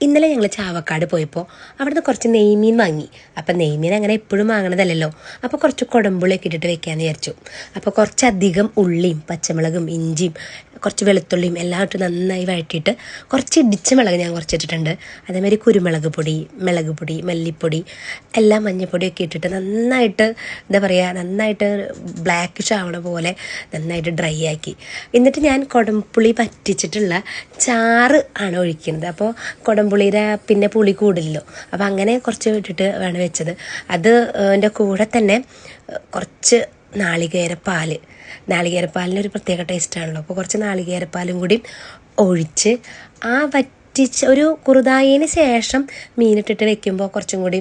ഇന്നലെ ഞങ്ങൾ ചാവക്കാട് പോയപ്പോൾ അവിടുന്ന് കുറച്ച് നെയ്മീൻ വാങ്ങി. അപ്പം നെയ്മീൻ അങ്ങനെ എപ്പോഴും വാങ്ങണതല്ലല്ലോ. അപ്പോൾ കുറച്ച് കുടമ്പുളിയൊക്കെ ഇട്ടിട്ട് വെക്കാമെന്ന് വിചാരിച്ചു. അപ്പോൾ കുറച്ചധികം ഉള്ളിയും പച്ചമുളകും ഇഞ്ചിയും കുറച്ച് വെളുത്തുള്ളിയും എല്ലാം ഇട്ട് നന്നായി വഴറ്റിയിട്ട് കുറച്ച് ഇടിച്ച മുളക് ഞാൻ കുറച്ചിട്ടിട്ടുണ്ട്. അതേമാതിരി കുരുമുളക് പൊടി, മുളക് പൊടി, മല്ലിപ്പൊടി എല്ലാം മഞ്ഞൾപ്പൊടിയൊക്കെ ഇട്ടിട്ട് നന്നായിട്ട് നന്നായിട്ട് ബ്ലാക്കിഷ് ആവണ പോലെ നന്നായിട്ട് ഡ്രൈ ആക്കി. എന്നിട്ട് ഞാൻ കുടംപുളി പറ്റിച്ചിട്ടുള്ള ചാറ് ആണ് ഒഴിക്കുന്നത്. അപ്പോൾ കുടംപുളിയുടെ പിന്നെ പുളി കൂടില്ലല്ലോ, അപ്പോൾ അങ്ങനെ കുറച്ച് ഇട്ടിട്ട് വേണം വെച്ചത്. അത് അതിൻ്റെ കൂടെ തന്നെ കുറച്ച് നാളികേരപ്പാലിനൊരു പ്രത്യേക ടേസ്റ്റാണല്ലോ. അപ്പോൾ കുറച്ച് നാളികേരപ്പാലും കൂടി ഒഴിച്ച് ആ ഒരു കുറുതായതിന് ശേഷം മീനിട്ടിട്ട് വെക്കുമ്പോൾ കുറച്ചും കൂടി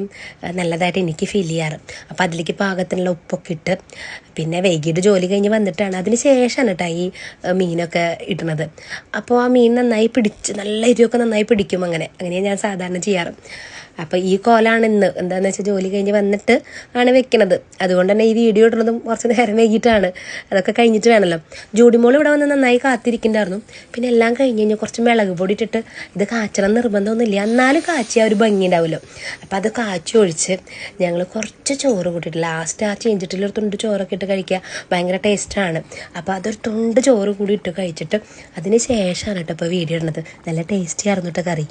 നല്ലതായിട്ട് എനിക്ക് ഫീൽ ചെയ്യാറ്. അപ്പോൾ അതിലേക്ക് പാകത്തിനുള്ള ഉപ്പൊക്കെ ഇട്ട് പിന്നെ വൈകിട്ട് ജോലി കഴിഞ്ഞ് വന്നിട്ടാണ് അതിന് ശേഷമാണ് കേട്ടോ ഈ മീനൊക്കെ ഇടുന്നത്. അപ്പോൾ ആ മീൻ നന്നായി നല്ല എരിവൊക്കെ നന്നായി പിടിക്കും. അങ്ങനെയാണ് ഞാൻ സാധാരണ ചെയ്യാറ്. അപ്പോൾ ഈ കോലാണ് ഇന്ന്. എന്താണെന്ന് വെച്ചാൽ ജോലി കഴിഞ്ഞ് വന്നിട്ട് ആണ് വെക്കണത്. അതുകൊണ്ട് തന്നെ ഈ വീഡിയോ ഇടുന്നതും കുറച്ച് നേരം വൈകിട്ടാണ്. അതൊക്കെ കഴിഞ്ഞിട്ട് വേണമല്ലോ. ജൂഡിമോൾ ഇവിടെ വന്ന് നന്നായി കാത്തിരിക്കുന്നുണ്ടായിരുന്നു. പിന്നെ എല്ലാം കഴിഞ്ഞ് കഴിഞ്ഞാൽ കുറച്ച് മുളക് പൊടി ഇട്ടിട്ട് ഇത് കാച്ചണം നിർബന്ധമൊന്നുമില്ല, എന്നാലും കാച്ചിയ ഒരു ഭംഗി ഉണ്ടാവുമല്ലോ. അപ്പോൾ അത് കാച്ചി ഒഴിച്ച് ഞങ്ങൾ കുറച്ച് ചോറ് കൂട്ടിയിട്ട് ലാസ്റ്റ് ആ ചേഞ്ചിട്ടുള്ളൊരു തുണ്ട് ചോറൊക്കെ ഇട്ട് കഴിക്കുക ഭയങ്കര ടേസ്റ്റാണ്. അപ്പോൾ അതൊരു തുണ്ട് ചോറ് കൂടി ഇട്ട് കഴിച്ചിട്ട് അതിന് ശേഷമാണ് കേട്ടോ ഇപ്പോൾ വീഡിയോ ഇടുന്നത്. നല്ല ടേസ്റ്റി ആയിരുന്നു കേട്ടോ കറി.